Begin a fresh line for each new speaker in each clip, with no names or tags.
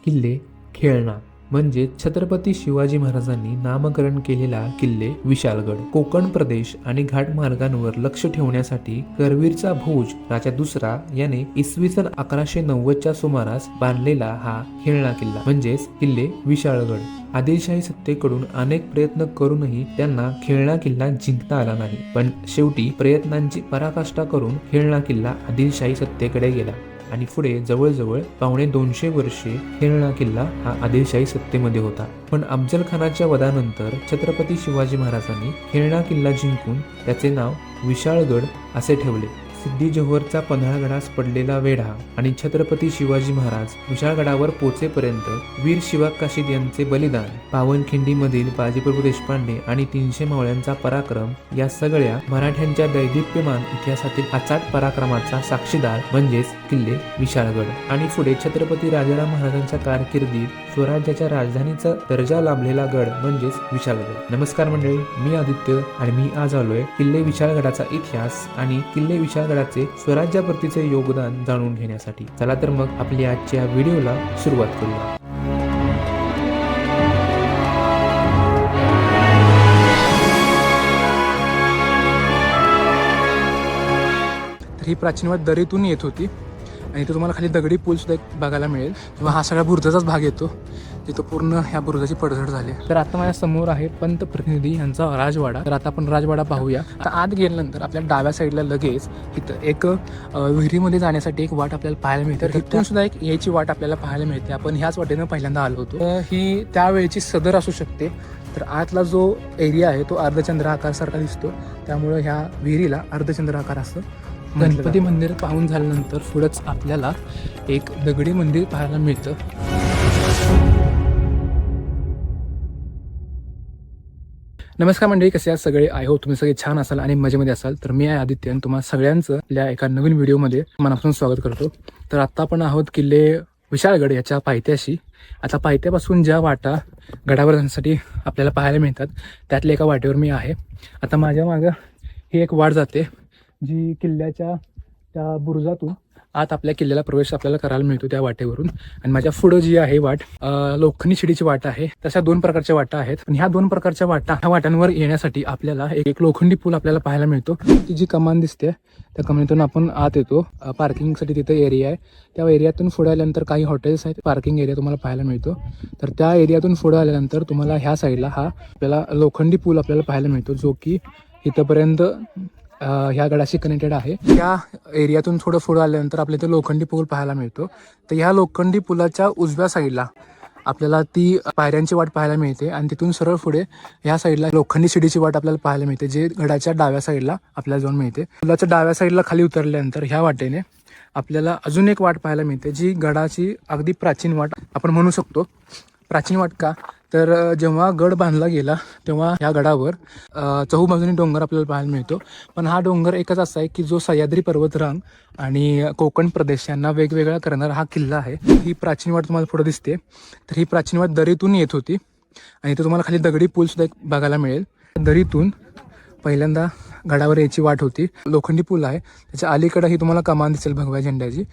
किल्ले खेळणा म्हणजे छत्रपती शिवाजी महाराजांनी नामकरण केलेला किल्ले विशाळगड कोकण प्रदेश आणि घाट मार्गांवर लक्ष ठेवण्यासाठी करवीरचा भोज राजा दुसरा याने इसवी सन 1190च्या सुमारास बांधलेला हा खेळणा किल्ला म्हणजेच किल्ले विशाळगड। आदिलशाही सत्तेकडून अनेक प्रयत्न करूनही त्यांना खेळणा किल्ला जिंकता आला नाही, पण शेवटी प्रयत्नांची पराकाष्ठा करून खेळणा किल्ला आदिलशाही सत्तेकडे गेला आणि पुढे जवळजवळ 250 वर्षे खेळणा किल्ला हा आदिलशाही सत्तेमध्ये होता। पण अफजल खानाच्या वधानंतर छत्रपती शिवाजी महाराजांनी खेळणा किल्ला जिंकून त्याचे नाव विशाळगड असे ठेवले। सिद्धी जोहरचा पन्हाळगडास पडलेला वेढा आणि छत्रपती शिवाजी महाराज विशाळगडावर पोचेपर्यंत वीर शिवा काशीद यांचे बलिदान, पावनखिंडीमधील बाजीप्रभू देशपांडे आणि 300 मावळ्यांचा पराक्रम या सगळ्या मराठ्यांच्या दैदिप्यमान इतिहासातील अचाट पराक्रमाचा साक्षीदार म्हणजेच किल्ले विशाळगड। आणि पुढे छत्रपती राजाराम महाराजांच्या कारकिर्दीत स्वराज्याच्या राजधानीचा दर्जा लाभलेला गड म्हणजेच विशाळगड। नमस्कार मंडळी, मी आदित्य आणि मी आज आलोय किल्ले विशाळगडाचा इतिहास आणि किल्ले विशाळगडाचे स्वराज्याप्रतीचे योगदान जाणून घेण्यासाठी। चला तर मग आपल्या आजच्या व्हिडिओला सुरुवात करूया।
ही प्राचीन वाट दरीतून येत होती आणि इथे तुम्हाला खाली दगडी पूल सुद्धा एक बघायला मिळेल किंवा हा सगळा बुरुजाचाच भाग येतो, तिथं पूर्ण ह्या बुरुजाची पडझड झाली। तर आता माझ्या समोर आहे पंत प्रतिनिधी यांचा राजवाडा। तर आता आपण राजवाडा पाहूया। आता आत गेल्यानंतर आपल्या डाव्या साईडला लगेच इथं एक विहिरीमध्ये जाण्यासाठी एक वाट आपल्याला पाहायला मिळते। तर इथून सुद्धा एक यायची वाट आपल्याला पाहायला मिळते। आपण ह्याच वाटेनं पहिल्यांदा आलो होतो। ही त्यावेळेची सदर असू शकते। तर आतला जो एरिया आहे तो अर्धचंद्राकार सारखा दिसतो, त्यामुळे ह्या विहिरीला अर्धचंद्राकार असं। गणपती मंदिर पाहून झाल्यानंतर पुढंच आपल्याला एक दगडी मंदिर पाहायला मिळतं। नमस्कार मंडळी, कसे आहात सगळे? आय होप तुम्ही सगळे छान असाल आणि मजेमध्ये असाल। तर मी आहे आदित्य आणि तुम्हाला सगळ्यांचं आपल्या एका नवीन व्हिडिओमध्ये मनापासून स्वागत करतो। तर आता आपण आहोत किल्ले विशाळगड याच्या पायथ्याशी। आता पायथ्यापासून ज्या वाटा गडावर जाण्यासाठी आपल्याला पाहायला मिळतात त्यातल्या एका वाटेवर मी आहे। आता माझ्या मागं ही एक वाट जाते जी किल्ल्याच्या त्या बुरुजातून आत आपल्या किल्ल्याला प्रवेश आपल्याला करायला मिळतो त्या वाटेवरून। आणि माझ्या पुढं जी आहे वाट लोखंडी शिडीची वाट आहे। तशा 2 प्रकारच्या वाटा आहेत आणि ह्या 2 प्रकारच्या ह्या वाटांवर येण्यासाठी आपल्याला एक लोखंडी पूल आपल्याला पाहायला मिळतो। ती जी कमान दिसते त्या कमानीतून आपण आत येतो। पार्किंगसाठी तिथे एरिया आहे, त्या एरियातून पुढे आल्यानंतर काही हॉटेल्स आहेत, पार्किंग एरिया तुम्हाला पाहायला मिळतो। तर त्या एरियातून पुढे आल्यानंतर तुम्हाला ह्या साईडला हा आपल्याला लोखंडी पूल आपल्याला पाहायला मिळतो, जो की इथंपर्यंत ह्या गडाशी कनेक्टेड आहे। त्या एरियातून थोडं पुढं आल्यानंतर आपल्या इथे लोखंडी पूल पाहायला मिळतो। तर ह्या लोखंडी पुलाच्या उजव्या साईडला आपल्याला ती पायऱ्यांची वाट पाहायला मिळते आणि तिथून सरळ पुढे ह्या साईडला लोखंडी शिडीची वाट आपल्याला पाहायला मिळते, जे गडाच्या डाव्या साईडला आपल्याला जाऊन मिळते। पुलाच्या डाव्या साईडला खाली उतरल्यानंतर ह्या वाटेने आपल्याला अजून एक वाट पाहायला मिळते, जी गडाची अगदी प्राचीन वाट आपण म्हणू शकतो। प्राचीन वाट का? तर जेव्हा गड बांधला गेला तेव्हा ह्या गडावर चहूबाजूनी डोंगर आपल्याला पाहायला मिळतो। पण हा डोंगर एकच असा आहे की जो सह्याद्री पर्वतरांग आणि कोकण प्रदेश यांना वेगवेगळा करणारा हा किल्ला आहे। ही प्राचीन वाट तुम्हाला पुढे दिसते। तर ही प्राचीन वाट दरीतून येत होती आणि इथे तुम्हाला खाली दगडी पूल सुद्धा एक बघायला मिळेल। दरीतून पहिल्यांदा गडावर यायची वाट होती, लोखंडी पूल आहे, त्याच्या अलीकडे ही तुम्हाला कमान दिसेल भगव्या झेंड्याची।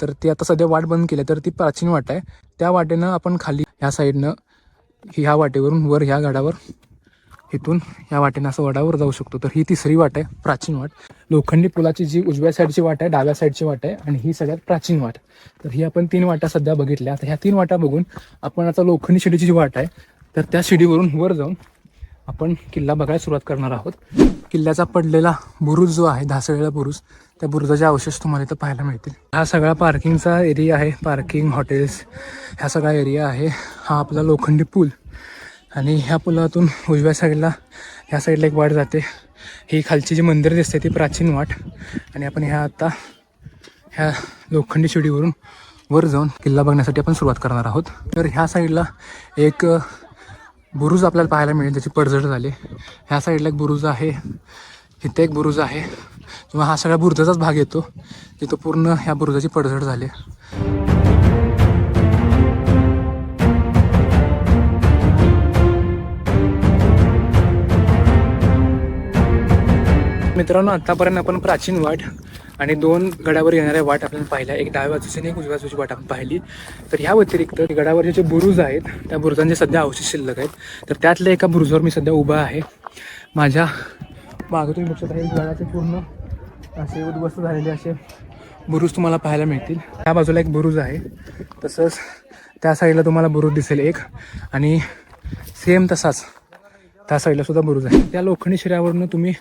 तर ती आता सध्या वाट बंद केली, तर ती प्राचीन वाट आहे। त्या वाटेनं आपण खाली ह्या साईडनं ह्या वाटेवरून वर ह्या गडावर इथून ह्या वाटेनं असं वडावर जाऊ शकतो। तर ही तिसरी वाट आहे, प्राचीन वाट। लोखंडी पुलाची जी उजव्या साईडची वाट आहे, डाव्या साईडची वाट आहे आणि ही सगळ्यात प्राचीन वाट। तर ही आपण 3 वाटा सध्या बघितल्या। आता ह्या 3 वाटा बघून आपण आता लोखंडी शिडीची जी वाट आहे तर त्या शिडीवरून वर जाऊन आपण किल्ला बघायला सुरुवात करणार आहोत। किल्ल्याचा पडलेला बुरुज जो आहे, ढासळलेला बुरुज, त्या बुरुजाचे अवशेष तुम्हाला इथं पाहायला मिळतील। हा सगळा पार्किंगचा एरिया आहे, पार्किंग, हॉटेल्स, ह्या सगळा एरिया आहे। हा आपला लोखंडी पूल आणि ह्या पुलातून उजव्या साईडला ह्या साईडला एक वाट जाते। ही खालची जी मंदिर दिसते ती प्राचीन वाट आणि आपण ह्या लोखंडी शिडीवरून वर जाऊन किल्ला बघण्यासाठी आपण सुरुवात करणार आहोत। तर ह्या साईडला एक बुरुज आपल्याला पाहायला मिळेल, त्याची पडझड झाली। ह्या साईडला एक बुरुज आहे, इथे एक बुरुज आहे किंवा हा सगळा बुरुजाचाच भाग येतो, तिथं पूर्ण ह्या बुरुजाची पडझड झाली। मित्रांनो, आतापर्यंत आपण प्राचीन वाट आणि 2 गडावर येणाऱ्या वाट आपल्याला पाहिल्या, एक डाव्या बाजूची आणि एक उजव्या बाजूची वाट आपण पाहिली. तर ह्या व्यतिरिक्त गडावरचे जे बुरुज आहेत त्या बुरुजांचे सध्या अवशेष शिल्लक आहेत. तर त्यातल्या एका बुरुजावर मी सध्या उभा आहे. माझ्या मागं तुम्ही बघू शकता, हे गडाचे पूर्ण असे उद्ध्वस्त झालेले असे बुरुज तुम्हाला पाहायला मिळतील. त्या बाजूला एक बुरुज आहे, तसंच त्या साईडला तुम्हाला बुरुज दिसेल एक, आणि सेम तसाच त्या साईडला सुद्धा बुरुज आहे. त्या लोखंडी शिऱ्यावरून तुम्ही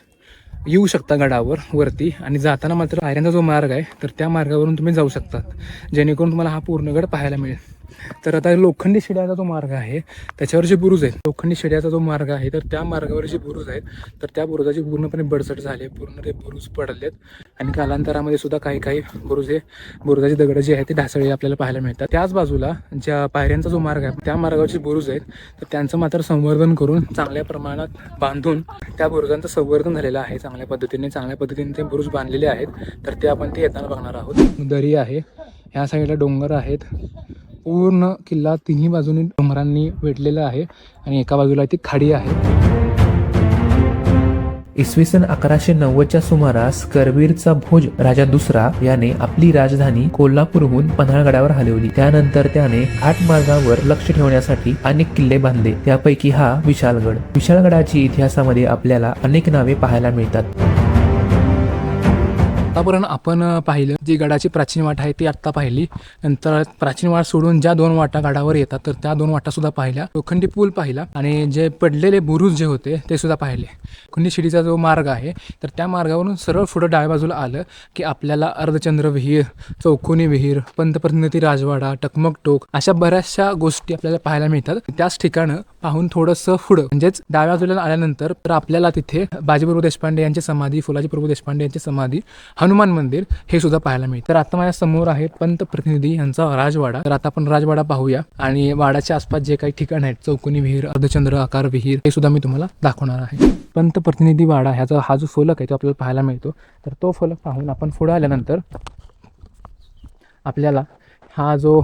येऊ शकता गडावर वरती, आणि जाताना मात्र पायऱ्यांचा जो मार्ग आहे तर त्या मार्गावरून तुम्ही जाऊ शकतात, जेणेकरून तुम्हाला हा पूर्ण गड पाहायला मिळेल. तर आता लोखंडी शिड्याचा जो मार्ग आहे त्याच्यावर जे बुरुज आहेत, लोखंडी शिड्याचा जो मार्ग आहे तर त्या मार्गावर जे बुरुज आहेत तर त्या बुरुजाची पूर्णपणे बडसट झाले, पूर्ण ते बुरुज पडलेत. आणि कालांतरामध्ये सुद्धा काही काही बुरुज हे बुरुजाची दगड जी आहेत ते ढासळी आपल्याला पाहायला मिळतात. त्याच बाजूला ज्या पायऱ्यांचा जो मार्ग आहे त्या मार्गावरचे बुरुज आहेत तर त्यांचं मात्र संवर्धन करून चांगल्या प्रमाणात बांधून त्या बुरुजांचं संवर्धन झालेलं आहे. चांगल्या पद्धतीने ते बुरुज बांधलेले आहेत. तर ते आपण ते येताना बघणार आहोत. दरी आहे, ह्या साईडला डोंगर आहेत, पूर्ण किल्ला तिन्ही बाजूनी डोंगरांनी वेढलेला आहे, आणि एका बाजूला ती खाडी आहे.
इसवी सन 1190च्या सुमारास करवीरचा भोज राजा दुसरा याने आपली राजधानी कोल्हापूरहून पन्हाळगडावर हलवली. त्यानंतर त्याने घाटमार्गावर लक्ष ठेवण्यासाठी अनेक किल्ले बांधले, त्यापैकी हा विशाळगड. विशाळगडाची इतिहासामध्ये आपल्याला अनेक नावे पाहायला मिळतात.
आतापर्यंत आपण पाहिलं जी गडाची प्राचीन वाट आहे ती आत्ता पाहिली. नंतर प्राचीन वाट सोडून ज्या 2 वाटा गडावर येतात तर त्या 2 वाटा सुद्धा पाहिल्या. लोखंडी पूल पाहिला, आणि जे पडलेले बुरुज जे होते ते सुद्धा पाहिले. लोखंडी शिडीचा जो मार्ग आहे तर त्या मार्गावरून सरळ पुढं डाव्या बाजूला आलं की आपल्याला अर्धचंद्र विहीर, चौकोनी विहीर, पंतप्रतिनिधी राजवाडा, टकमक टोक अशा बऱ्याचशा गोष्टी आपल्याला पाहायला मिळतात. त्याच ठिकाणं पाहून थोडंसं पुढं म्हणजेच डाव्या बाजूला आल्यानंतर तर आपल्याला तिथे बाजीप्रभू देशपांडे यांची समाधी, फुलाजी प्रभू देशपांडे यांची समाधी, हनुमान मंदिर हे सुद्धा पाहायला मिळतं. तर आता माझ्या समोर आहे पंतप्रतिनिधी यांचा राजवाडा. तर आता आपण राजवाडा पाहूया, आणि वाड्याच्या आसपास जे काही ठिकाण आहेत, चौकोनी विहीर, अर्धचंद्र आकार विहीर, हे सुद्धा मी तुम्हाला दाखवणार आहे. पंतप्रतिनिधी वाडा ह्याचा हा जो फलक आहे तो आपल्याला पाहायला मिळतो. तर तो फलक पाहून आपण पुढे आल्यानंतर आपल्याला हा जो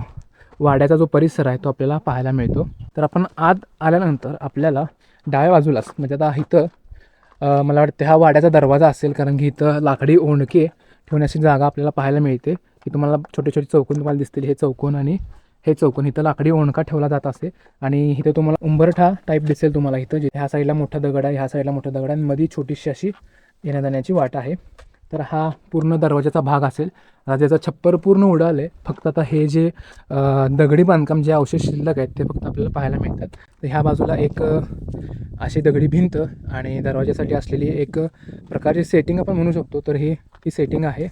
वाड्याचा जो परिसर आहे तो आपल्याला पाहायला मिळतो. तर आपण आत आल्यानंतर आपल्याला डाव्या बाजूलाच म्हणजे आता इथं मला वाटतं हा वाड्याचा दरवाजा असेल, कारण की इथं लाकडी ओंडके ठेवण्याची जागा आपल्याला पाहायला मिळते. की तुम्हाला छोटे छोटे चौकोन तुम्हाला दिसतील, हे चौकोन आणि हे चौकोन, इथं लाकडी ओंडका ठेवला जात असे. आणि इथे तुम्हाला उंबरठा टाईप दिसेल तुम्हाला इथं, जे ह्या साईडला मोठा दगड आहे, ह्या साईडला मोठा दगड आहे, आणि मध्ये छोटीशी अशी येण्या जाण्याची वाट आहे. तर हा पूर्ण दरवाजाचा भाग असेल. त्याचं छप्पर पूर्ण उडालं आहे, फक्त आता हे जे दगडी बांधकाम जे अवशेष शिल्लक आहेत ते फक्त आपल्याला पाहायला मिळतात. तर ह्या बाजूला एक अशी दगडी भिंत आणि दरवाजासाठी असलेली एक प्रकारची सेटिंग आपण म्हणू शकतो. तर ही सेटिंग आहे.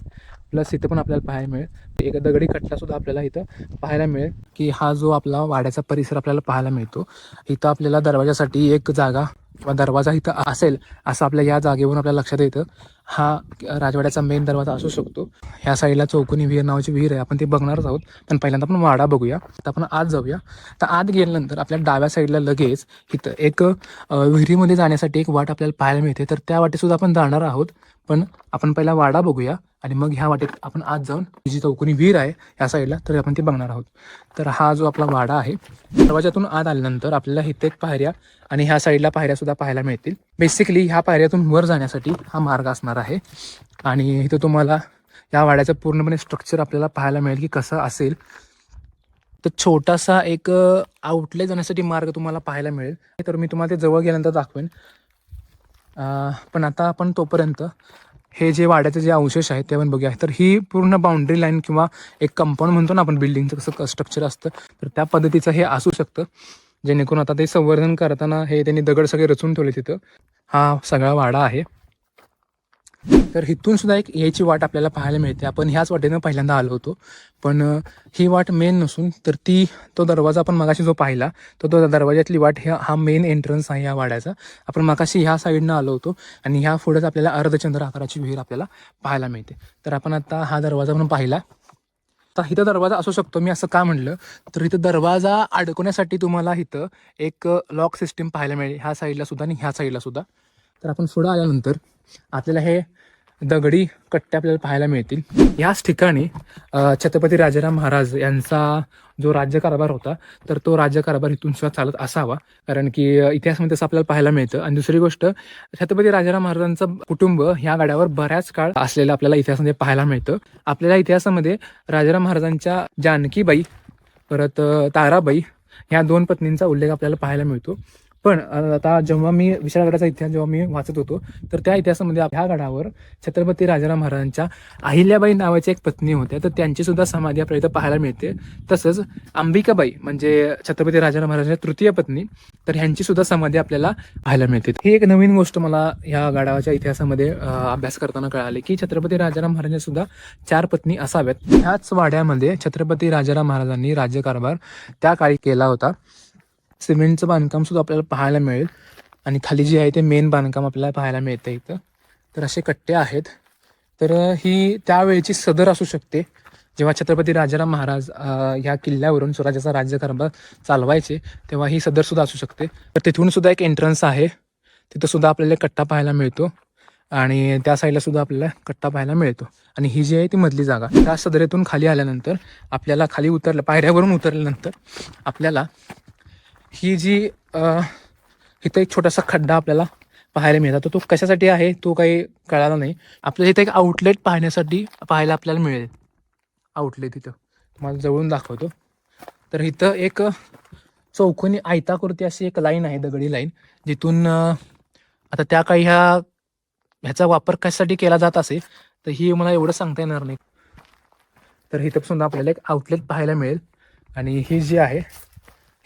प्लस इथं पण आपल्याला पाहायला मिळेल एक दगडी कट्टासुद्धा आपल्याला इथं पाहायला मिळेल. की हा जो आपला वाड्याचा परिसर आपल्याला पाहायला मिळतो, इथं आपल्याला दरवाजासाठी एक जागा किंवा दरवाजा इथं असेल असं आपल्या या जागेवरून आपल्याला लक्षात येतं. हा राजवाड्याचा मेन दरवाजा असू शकतो. ह्या साईडला चौकोनी विहीर नावाची विहीर आहे, आपण ते बघणारच आहोत. पण पहिल्यांदा आपण वाडा बघूया. आता आपण आत जाऊया. तर आत गेल्यानंतर आपल्या डाव्या साईडला लगेच इथं एक विहिरीमध्ये जाण्यासाठी एक वाट आपल्याला पाहायला मिळते. तर त्या वाटेसुद्धा आपण जाणार आहोत. पण आपण पहिला वाडा बघूया आणि मग ह्या वाटेत आपण आत जाऊन जी चौकोनी विहीर आहे ह्या साईडला तर आपण ते बघणार आहोत. तर हा जो आपला वाडा आहे, दरवाजातून आत आल्यानंतर आपल्याला इथे एक पायऱ्या आणि ह्या साईडला पायऱ्या सुद्धा पाहायला मिळतील. बेसिकली ह्या पायऱ्यातून वर जाण्यासाठी हा मार्ग असणार आहे. आणि इथं तुम्हाला या वाड्याचं पूर्णपणे स्ट्रक्चर आपल्याला पाहायला मिळेल की कसं असेल. तर छोटासा एक आउटले जाण्यासाठी मार्ग तुम्हाला पाहायला मिळेल. तर मी तुम्हाला ते जवळ गेल्यानंतर दाखवेन. पण आता आपण तोपर्यंत हे जे वाड्याचे जे अवशेष आहेत ते आपण बघूया. तर ही पूर्ण बाउंड्री लाईन किंवा एक कंपाऊंड म्हणतो ना आपण, बिल्डिंगचं कसं स्ट्रक्चर असतं, तर त्या पद्धतीचं हे असू शकतं. जेणेकरून आता ते संवर्धन करताना हे त्यांनी दगड सगळे रचून ठेवले तिथं. हा सगळा वाडा आहे. तर इथून सुद्धा एक यायची वाट आपल्याला पाहायला मिळते. आपण ह्याच वाटेनं पहिल्यांदा आलो होतो, पण ही वाट मेन नसून तर तो दरवाजा आपण मगाशी जो पाहिला तो दरवाजातली वाट हा मेन एंट्रन्स आहे या वाड्याचा. आपण मगाशी ह्या साईडनं आलो होतो आणि ह्या पुढेच आपल्याला अर्धचंद्र आकाराची विहीर आपल्याला पाहायला मिळते. तर आपण आता हा दरवाजा म्हणून पाहिला. आता इथं दरवाजा असू शकतो. मी असं का म्हणलं तर इथं दरवाजा अडकवण्यासाठी तुम्हाला इथं एक लॉक सिस्टीम पाहायला मिळेल, ह्या साईडला सुद्धा आणि ह्या साईडला सुद्धा. तर आपण पुढं आल्यानंतर आपल्याला हे दगडी कट्टे आपल्याला पाहायला मिळतील. याच ठिकाणी छत्रपती राजाराम महाराज यांचा जो राज्यकारभार होता तर तो राज्यकारभार इथून सुद्धा चालत असावा, कारण की इतिहासामध्ये तसं आपल्याला पाहायला मिळतं. आणि दुसरी गोष्ट, छत्रपती राजाराम महाराजांचं कुटुंब ह्या गडावर बऱ्याच काळ असलेलं आपल्याला इतिहासामध्ये पाहायला मिळतं. आपल्याला इतिहासामध्ये राजाराम महाराजांच्या जानकीबाई परत ताराबाई ह्या 2 पत्नींचा उल्लेख आपल्याला पाहायला मिळतो. पण आता जेव्हा मी विशाळगडाचा इतिहास जेव्हा मी वाचत होतो तर त्या इतिहासामध्ये ह्या गडावर छत्रपती राजाराम महाराजांच्या अहिल्याबाई नावाची एक पत्नी होत्या, तर त्यांची सुद्धा समाधी आपल्याला इथं पाहायला मिळते. तसंच अंबिकाबाई म्हणजे छत्रपती राजाराम महाराजांच्या तृतीय पत्नी, तर ह्यांची सुद्धा समाधी आपल्याला पाहायला मिळते. ही एक नवीन गोष्ट मला ह्या गडाच्या इतिहासामध्ये अभ्यास करताना कळाले की छत्रपती राजाराम महाराजांच्या सुद्धा 4 पत्नी असाव्यात. ह्याच वाड्यामध्ये छत्रपती राजाराम महाराजांनी राज्यकारभार त्या काळी केला होता. सिमेंटचं बांधकाम सुद्धा आपल्याला पाहायला मिळेल आणि खाली जे आहे ते मेन बांधकाम आपल्याला पाहायला मिळतं इथं. तर असे कट्टे आहेत. तर ही त्यावेळेची सदर असू शकते जेव्हा छत्रपती राजाराम महाराज ह्या किल्ल्यावरून स्वराज्याचा राज्यकारभार चालवायचे, तेव्हा ही सदर सुद्धा असू शकते. तर तिथून सुद्धा एक एंट्रन्स आहे, तिथं सुद्धा आपल्याला कट्टा पाहायला मिळतो आणि त्या साईडला सुद्धा आपल्याला कट्टा पाहायला मिळतो. आणि ही जी आहे ती मधली जागा. त्या सदरेतून खाली आल्यानंतर आपल्याला खाली पायऱ्यावरून उतरल्यानंतर आपल्याला ही जी इथं एक छोटासा खड्डा आपल्याला पाहायला मिळतात. तर तो कशासाठी आहे तो काही कळाला नाही. आपल्याला इथं एक आउटलेट पाहायला आपल्याला मिळेल. आउटलेट इथं तुम्हाला जवळून दाखवतो. तर इथं एक चौकोनी आयताकृती अशी एक लाईन आहे, दगडी लाईन, जिथून आता त्या काही ह्याचा वापर कशासाठी केला जात असे तर ही मला एवढं सांगता येणार नाही. तर इथं सुद्धा आपल्याला एक आउटलेट पाहायला मिळेल. आणि ही जी आहे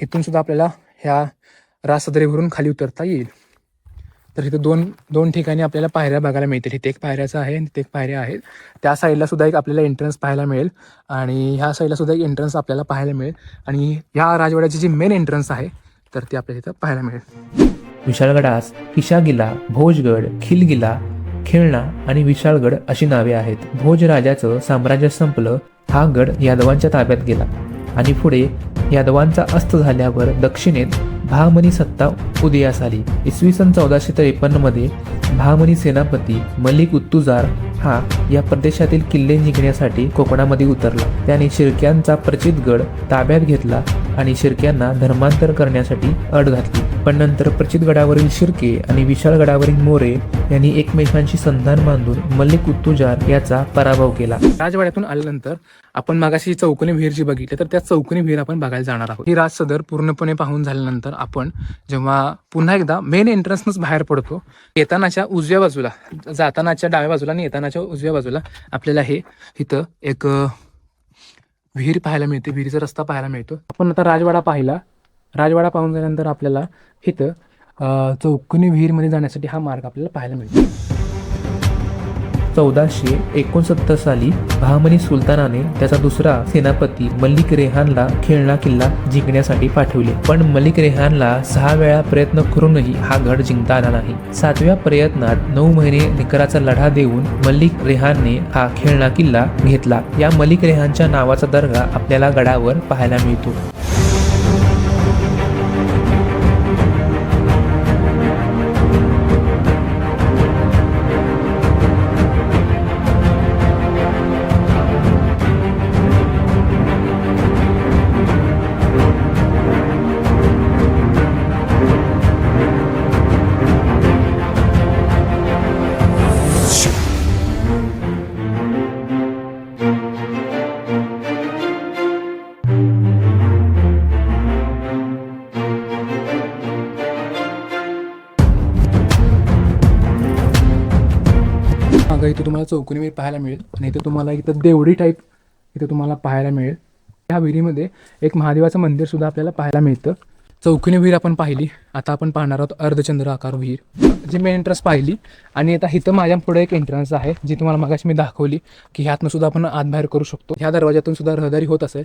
इथून सुद्धा आपल्याला ह्या रासदरीवरून खाली उतरता येईल. तर इथं दोन ठिकाणी आपल्याला पायऱ्या बघायला मिळतील. इथे एक पायऱ्याचं आहे आणि तिथे एक पायऱ्या आहेत. त्या साईडला सुद्धा एक आपल्याला एंट्रन्स पाहायला मिळेल आणि ह्या साईडला सुद्धा एक एंट्रन्स आपल्याला पाहायला मिळेल. आणि ह्या राजवाड्याची जी मेन एंट्रन्स आहे तर ती आपल्याला इथं पाहायला मिळेल.
विशाळगडास किशागिला, भोजगड, खिलगिला, खेळणा आणि विशाळगड अशी नावे आहेत. भोज राजाचं साम्राज्य संपलं, हा गड यादवांच्या ताब्यात गेला आणि पुढे यादवांचा अस्त झाल्यावर दक्षिणेत बहामनी सत्ता उदयास आली. इसवी सन 1453 मध्ये बहामनी सेनापती मलिक उत्तुजार हा या प्रदेशातील किल्ले जिंकण्यासाठी कोकणामध्ये उतरला. त्याने शिर्क्यांचा प्रचितगड ताब्यात घेतला आणि शिर्क्यांना धर्मांतर करण्यासाठी अट घातली. पण नंतर प्रचितगडावरील शिर्के आणि विशाळगडावरील मोरे यांनी एकमेकांशी संधान बांधून मलिक उत्तुजार याचा पराभव केला.
राजवाड्यातून आल्यानंतर आपण मागाशी चौकोनी विहीर जी बघितली तर त्या चौकोनी विहीर आपण बघायला जाणार आहोत. ही राजसदर पूर्णपणे पाहून झाल्यानंतर आपण जेव्हा पुन्हा एकदा मेन एंट्रन्सनच बाहेर पडतो, येतानाच्या उजव्या बाजूला, जातानाच्या डाव्या बाजूला आणि येतानाच्या उजव्या बाजूला आपल्याला हे इथं एक विहीर पाहायला मिळते, विहिरीचा रस्ता पाहायला मिळतो. आपण आता राजवाडा राजवाडा पाहून झाल्यानंतर आपल्याला इथं चौकोनी विहीरमध्ये जाण्यासाठी हा मार्ग आपल्याला पाहायला मिळतो.
1469 साली बहामनी सुलतानाने त्याचा दुसरा सेनापती मलिक रेहानला खेळणा किल्ला जिंकण्यासाठी पाठवले. पण मलिक रेहानला 6 वेळा प्रयत्न करूनही हा गड जिंकता आला नाही. 7व्या प्रयत्नात 9 महिने निकराचा लढा देऊन मलिक रेहानने हा खेळणा किल्ला घेतला. या मलिक रेहानच्या नावाचा दर्गा आपल्याला गडावर पाहायला मिळतो.
इथे तुम्हाला चौकोनी विहीर पाहायला मिळेल आणि इथे तुम्हाला इथं देवडी टाईप इथे तुम्हाला पाहायला मिळेल. ह्या विहिरीमध्ये एक महादेवाचं मंदिर सुद्धा आपल्याला पाहायला मिळतं. चौकोनी विहीर आपण पाहिली. आता आपण पाहणार आहोत अर्धचंद्र आकार विहीर, जी मेन एंट्रन्स पाहिली. आणि आता इथं माझ्या पुढे एक एंट्रन्स आहे जी तुम्हाला मागाशी मी दाखवली की ह्यातनं सुद्धा आपण आत बाहेर करू शकतो. ह्या दरवाज्यातून सुद्धा रहदारी होत असेल.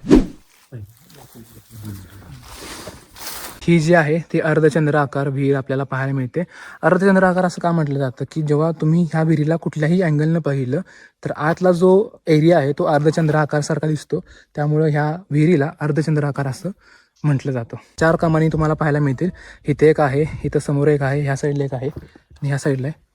ही जी आहे ती अर्धचंद्र आकार विहीर आपल्याला पाहायला मिळते. अर्धचंद्र आकार असं का म्हटलं जातं की जेव्हा तुम्ही ह्या विहिरीला कुठल्याही अँगलनं पाहिलं तर आतला जो एरिया आहे तो अर्धचंद्र आकारसारखा दिसतो, त्यामुळं ह्या विहिरीला अर्धचंद्र आकार असं म्हटलं जातं. 4 कमानी तुम्हाला पाहायला मिळतील. इथे एक आहे, इथं समोर एक आहे, ह्या साईडला एक आहे आणि ह्या साईडला आहे.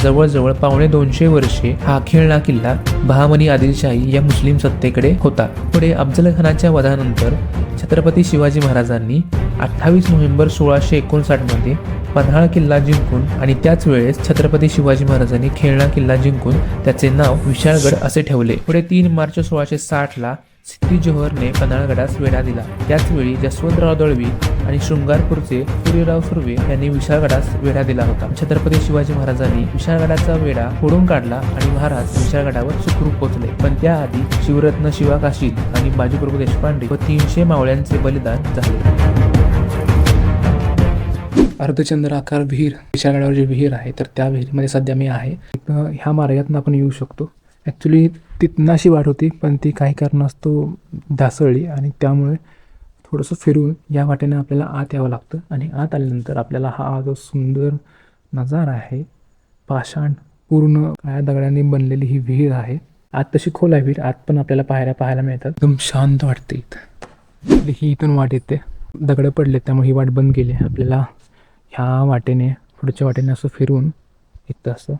जवळजवळ 250 वर्षे हा खेळणा किल्ला बहामनी आदिलशाही या मुस्लिम सत्तेकडे होता. पुढे अफजल खानाच्या वधानंतर छत्रपती शिवाजी महाराजांनी 28 नोव्हेंबर 1659 मध्ये पन्हाळ किल्ला जिंकून आणि त्याच वेळेस छत्रपती शिवाजी महाराजांनी खेळणा किल्ला जिंकून त्याचे नाव विशाळगड असे ठेवले. पुढे 3 मार्च 1660 ला सिद्दी जोहरने पन्हाळगडास वेढा दिला. त्याचवेळी जसवंतराव दळवी आणि शृंगारपूरचे सूर्यराव सुर्वे यांनी विशाळगडास वेढा दिला होता. छत्रपती शिवाजी महाराजांनी विशाळगडाचा वेढा फोडून काढला आणि महाराज विशाळगडावर सुखरूप पोहोचले. पण त्याआधी शिवरत्न शिवा काशीद आणि बाजीप्रभू देशपांडे व 300 मावळ्यांचे बलिदान झाले.
अर्धचंद्राकार विहीर, विशाळगडावर जी विहीर आहे तर त्या विहिरीमध्ये सध्या मी आहे. ह्या मार्गातून आपण येऊ शकतो. ॲक्च्युली तिथनं अशी वाट होती पण ती काही कारणास्तव ढासळली आणि त्यामुळे थोडंसं फिरून या वाटेने आपल्याला आत यावं लागतं. आणि आत आल्यानंतर आपल्याला हा जो सुंदर नजारा आहे, पाषाण पूर्ण काळ्या दगडांनी बनलेली ही विहीर आहे. आत तशी खोल आहे विहीर, आत पण आपल्याला पाहायला मिळतात. एकदम शांत वाटते इथं. ही इथून वाट येते, दगडं पडले त्यामुळे ही वाट बंद केली. आपल्याला ह्या वाटेने पुढच्या वाटेने असं फिरून इथं असं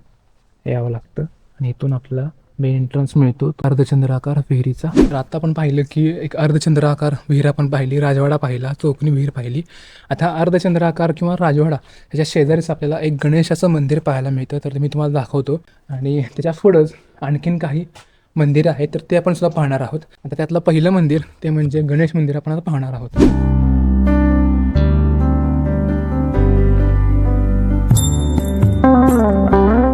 यावं लागतं आणि इथून आपल्याला मेन एंट्रन्स मिळतो अर्धचंद्राकार विहिरीचा. तर आता आपण पाहिलं की एक अर्धचंद्राकार विहीर आपण पाहिली, राजवाडा पाहिला, चौकनी विहीर पाहिली. आता अर्धचंद्राकार किंवा राजवाडा ह्याच्या शेजारीच आपल्याला एक गणेशाचं मंदिर पाहायला मिळतं. तर मी तुम्हाला दाखवतो आणि त्याच्या पुढंच आणखीन काही मंदिर आहेत तर ते आपण सुद्धा पाहणार आहोत. आता त्यातलं पहिलं मंदिर ते म्हणजे गणेश मंदिर आपण आता पाहणार आहोत.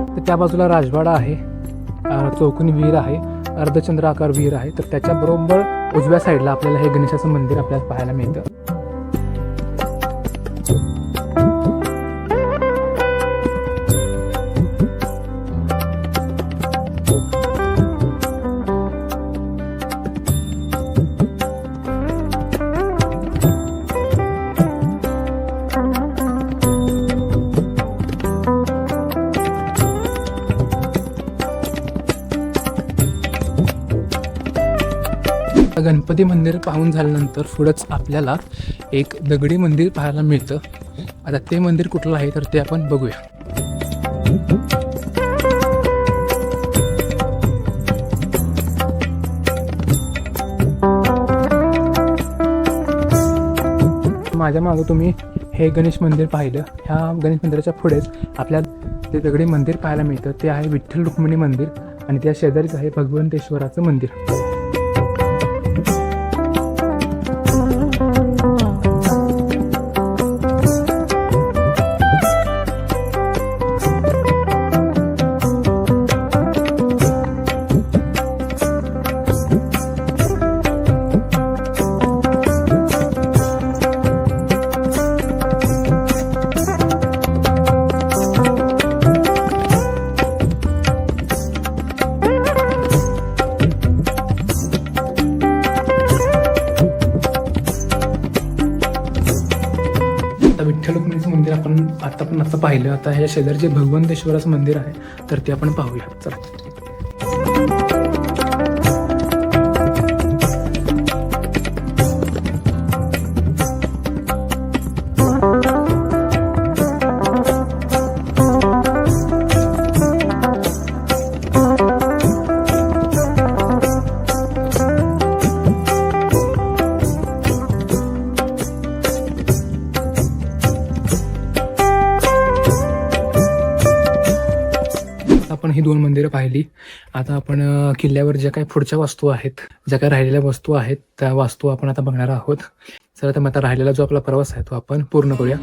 तर त्या बाजूला राजवाडा आहे, चौकोनी विहीर आहे, अर्धचंद्राकार विहीर आहे. तर त्याच्याबरोबर उजव्या साईडला आपल्याला हे गणेशाचं मंदिर आपल्याला पाहायला मिळतं. गणपती मंदिर पाहून झाल्यानंतर पुढंच आपल्याला एक दगडी मंदिर पाहायला मिळतं. आता ते मंदिर कुठलं आहे तर ते आपण बघूया. माझ्या मागं तुम्ही हे गणेश मंदिर पाहिलं. ह्या गणेश मंदिराच्या पुढेच आपल्याला ते दगडी मंदिर पाहायला मिळतं. ते आहे विठ्ठल रुक्मिणी मंदिर आणि त्या शेजारीच आहे भगवंतेश्वराचं मंदिर. विठ्ठल रुक्मिणीचं मंदिर आपण आता पाहिलं. आता ह्या शेजारी जे भगवंतेश्वराचं मंदिर आहे तर ते आपण पाहूया. चला. आपण ही 2 मंदिरं पाहिली. आता आपण किल्ल्यावर ज्या काही पुढच्या वस्तू आहेत, ज्या काही राहिलेल्या वस्तू आहेत त्या वस्तू आपण आता बघणार आहोत. चला तर मग आता राहिलेला जो आपला प्रवास आहे तो आपण पूर्ण करूया.